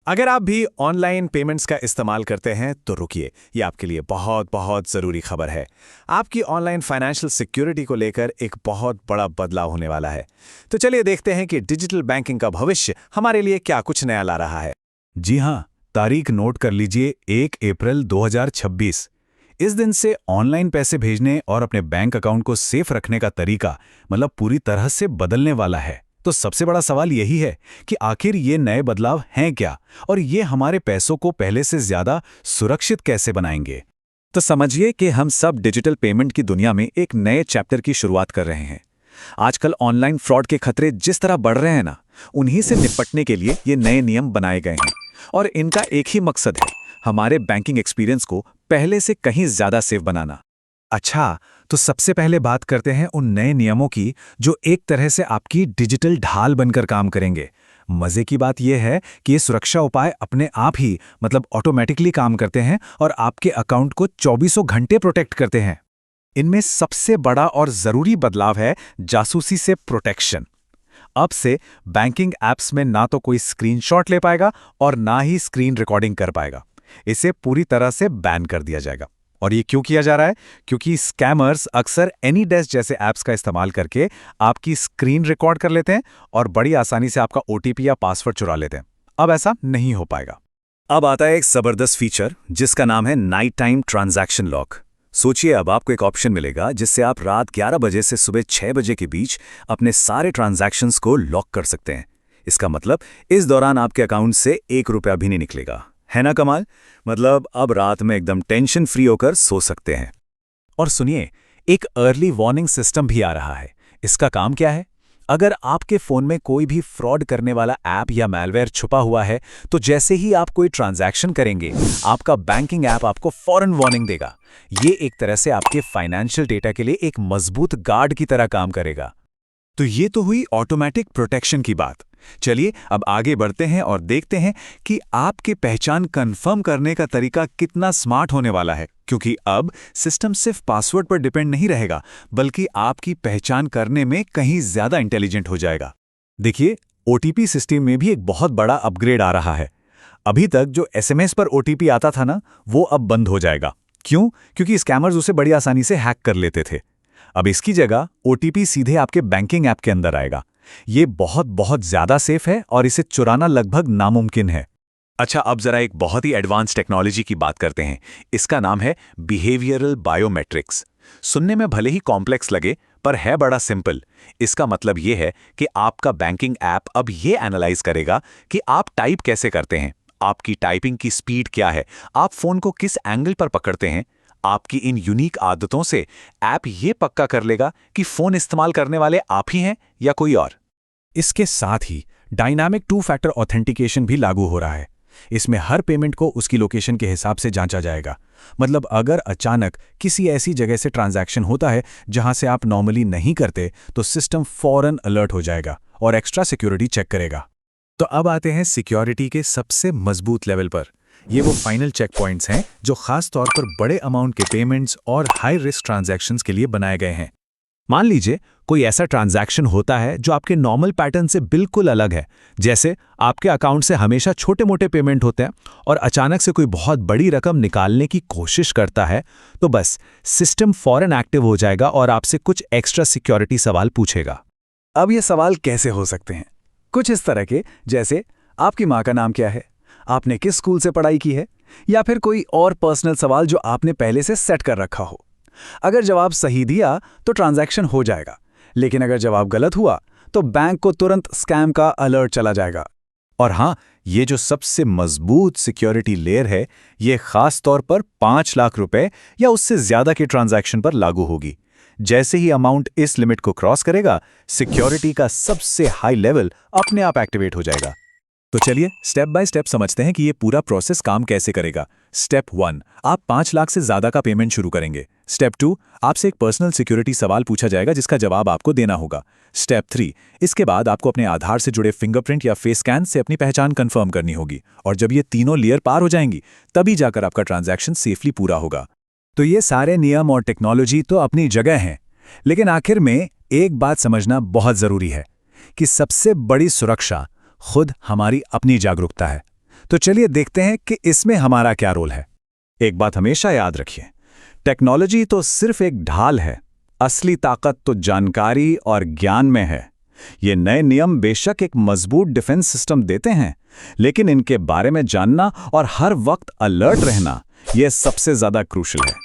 अगर आप भी ऑनलाइन पेमेंट्स का इस्तेमाल करते हैं तो रुकिए, ये आपके लिए बहुत बहुत ज़रूरी खबर है। आपकी ऑनलाइन फाइनेंशियल सिक्योरिटी को लेकर एक बहुत बड़ा बदलाव होने वाला है। तो चलिए देखते हैं कि डिजिटल बैंकिंग का भविष्य हमारे लिए क्या कुछ नया ला रहा है। जी हाँ, तारीख नोट कर लीजिए 1 अप्रैल 2026। इस दिन से ऑनलाइन पैसे भेजने और अपने बैंक अकाउंट को सेफ रखने का तरीका मतलब पूरी तरह से बदलने वाला है। तो सबसे बड़ा सवाल यही है कि आखिर ये नए बदलाव हैं क्या और ये हमारे पैसों को पहले से ज्यादा सुरक्षित कैसे बनाएंगे। तो समझिए कि हम सब डिजिटल पेमेंट की दुनिया में एक नए चैप्टर की शुरुआत कर रहे हैं। आजकल ऑनलाइन फ्रॉड के खतरे जिस तरह बढ़ रहे हैं ना, उन्हीं से निपटने के लिए ये नए नियम बनाए गए हैं और इनका एक ही मकसद है, हमारे बैंकिंग एक्सपीरियंस को पहले से कहीं ज्यादा सेफ बनाना। अच्छा, तो सबसे पहले बात करते हैं उन नए नियमों की जो एक तरह से आपकी डिजिटल ढाल बनकर काम करेंगे। मजे की बात यह है कि ये सुरक्षा उपाय अपने आप ही मतलब ऑटोमेटिकली काम करते हैं और आपके अकाउंट को 24 घंटे प्रोटेक्ट करते हैं। इनमें सबसे बड़ा और जरूरी बदलाव है जासूसी से प्रोटेक्शन। अब से बैंकिंग ऐप्स में ना तो कोई स्क्रीनशॉट ले पाएगा और ना ही स्क्रीन रिकॉर्डिंग कर पाएगा। इसे पूरी तरह से बैन कर दिया जाएगा। और ये क्यों किया जा रहा है? क्योंकि स्कैमर्स अक्सर एनीडेस्क जैसे ऐप्स का इस्तेमाल करके आपकी स्क्रीन रिकॉर्ड कर लेते हैं और बड़ी आसानी से आपका ओटीपी या पासवर्ड चुरा लेते हैं। अब ऐसा नहीं हो पाएगा। अब आता है एक जबरदस्त फीचर जिसका नाम है नाइट टाइम ट्रांजैक्शन लॉक। सोचिए, अब आपको एक ऑप्शन मिलेगा जिससे आप रात 11 बजे से सुबह 6 बजे के बीच अपने सारे ट्रांजैक्शंस को लॉक कर सकते हैं। इसका मतलब इस दौरान आपके अकाउंट से 1 रुपया भी नहीं निकलेगा। है ना कमाल? मतलब अब रात में एकदम टेंशन फ्री होकर सो सकते हैं। और सुनिए, एक अर्ली वार्निंग सिस्टम भी आ रहा है। इसका काम क्या है? अगर आपके फोन में कोई भी फ्रॉड करने वाला ऐप या मैलवेयर छुपा हुआ है, तो जैसे ही आप कोई ट्रांजैक्शन करेंगे, आपका बैंकिंग ऐप आपको फौरन वार्निंग देगा। ये एक तरह से आपके फाइनेंशियल डेटा के लिए एक मजबूत गार्ड की तरह काम करेगा। तो ये तो हुई ऑटोमेटिक प्रोटेक्शन की बात। चलिए अब आगे बढ़ते हैं और देखते हैं कि आपके पहचान कंफर्म करने का तरीका कितना स्मार्ट होने वाला है, क्योंकि अब सिस्टम सिर्फ पासवर्ड पर डिपेंड नहीं रहेगा, बल्कि आपकी पहचान करने में कहीं ज्यादा इंटेलिजेंट हो जाएगा। देखिए, ओटीपी सिस्टम में भी एक बहुत बड़ा अपग्रेड आ रहा है। अभी तक जो एसएमएस पर ओटीपी आता था ना, वो अब बंद हो जाएगा। क्यों? क्योंकि स्कैमर्स उसे बड़ी आसानी से हैक कर लेते थे। अब इसकी जगह ओटीपी सीधे आपके बैंकिंग ऐप के अंदर आएगा। ये बहुत बहुत ज्यादा सेफ है और इसे चुराना लगभग नामुमकिन है। अच्छा, अब जरा एक बहुत ही एडवांस टेक्नोलॉजी की बात करते हैं। इसका नाम है बिहेवियरल बायोमेट्रिक्स। सुनने में भले ही कॉम्प्लेक्स लगे, पर है बड़ा सिंपल। इसका मतलब ये है कि आपका बैंकिंग ऐप अब ये एनालाइज करेगा कि आप टाइप कैसे करते हैं, आपकी टाइपिंग की स्पीड क्या है, आप फोन को किस एंगल पर पकड़ते हैं। आपकी इन यूनिक आदतों से ऐप ये पक्का कर लेगा कि फोन इस्तेमाल करने वाले आप ही हैं या कोई और। इसके साथ ही डायनामिक 2 फैक्टर ऑथेंटिकेशन भी लागू हो रहा है। इसमें हर पेमेंट को उसकी लोकेशन के हिसाब से जांचा जाएगा। मतलब अगर अचानक किसी ऐसी जगह से ट्रांजैक्शन होता है जहां से आप नॉर्मली नहीं करते, तो सिस्टम फौरन अलर्ट हो जाएगा और एक्स्ट्रा सिक्योरिटी चेक करेगा। तो अब आते हैं सिक्योरिटी के सबसे मजबूत लेवल पर। ये वो फाइनल चेक पॉइंट्स हैं जो खास तौर पर बड़े अमाउंट के पेमेंट्स और हाई रिस्क ट्रांजैक्शंस के लिए बनाए गए हैं। मान लीजिए कोई ऐसा ट्रांजैक्शन होता है जो आपके नॉर्मल पैटर्न से बिल्कुल अलग है। जैसे आपके अकाउंट से हमेशा छोटे मोटे पेमेंट होते हैं और अचानक से कोई बहुत बड़ी रकम निकालने की कोशिश करता है, तो बस सिस्टम फौरन एक्टिव हो जाएगा और आपसे कुछ एक्स्ट्रा सिक्योरिटी सवाल पूछेगा। अब ये सवाल कैसे हो सकते हैं? कुछ इस तरह के, जैसे आपकी माँ का नाम क्या है, आपने किस स्कूल से पढ़ाई की है, या फिर कोई और पर्सनल सवाल जो आपने पहले से सेट कर रखा हो। अगर जवाब सही दिया तो ट्रांजैक्शन हो जाएगा, लेकिन अगर जवाब गलत हुआ तो बैंक को तुरंत स्कैम का अलर्ट चला जाएगा। और हाँ, ये जो सबसे मजबूत सिक्योरिटी लेयर है, ये खास तौर पर 5 लाख रुपए या उससे ज्यादा के ट्रांजैक्शन पर लागू होगी। जैसे ही अमाउंट इस लिमिट को क्रॉस करेगा, सिक्योरिटी का सबसे हाई लेवल अपने आप एक्टिवेट हो जाएगा। तो चलिए स्टेप बाय स्टेप समझते हैं कि ये पूरा प्रोसेस काम कैसे करेगा। स्टेप 1, आप 5 लाख से ज्यादा का पेमेंट शुरू करेंगे। स्टेप 2, आपसे एक पर्सनल सिक्योरिटी सवाल पूछा जाएगा जिसका जवाब आपको देना होगा। स्टेप 3, इसके बाद आपको अपने आधार से जुड़े फिंगरप्रिंट या फेस स्कैन से अपनी पहचान कंफर्म करनी होगी। और जब ये तीनों लेयर पार हो जाएंगी, तभी जाकर आपका ट्रांजैक्शन सेफली पूरा होगा। तो ये सारे नियम और टेक्नोलॉजी तो अपनी जगह हैं, लेकिन आखिर में एक बात समझना बहुत जरूरी है कि सबसे बड़ी सुरक्षा खुद हमारी अपनी जागरूकता है। तो चलिए देखते हैं कि इसमें हमारा क्या रोल है। एक बात हमेशा याद रखिए, टेक्नोलॉजी तो सिर्फ एक ढाल है, असली ताकत तो जानकारी और ज्ञान में है। ये नए नियम बेशक एक मजबूत डिफेंस सिस्टम देते हैं, लेकिन इनके बारे में जानना और हर वक्त अलर्ट रहना, यह सबसे ज्यादा क्रूशियल है।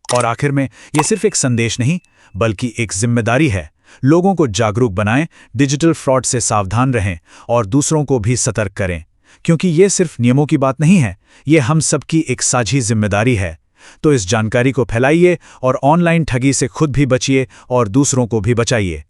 और आखिर में ये सिर्फ एक संदेश नहीं, बल्कि एक जिम्मेदारी है। लोगों को जागरूक बनाएं, डिजिटल फ्रॉड से सावधान रहें और दूसरों को भी सतर्क करें, क्योंकि ये सिर्फ नियमों की बात नहीं है, ये हम सबकी एक साझी जिम्मेदारी है। तो इस जानकारी को फैलाइए और ऑनलाइन ठगी से खुद भी बचिए और दूसरों को भी बचाइए।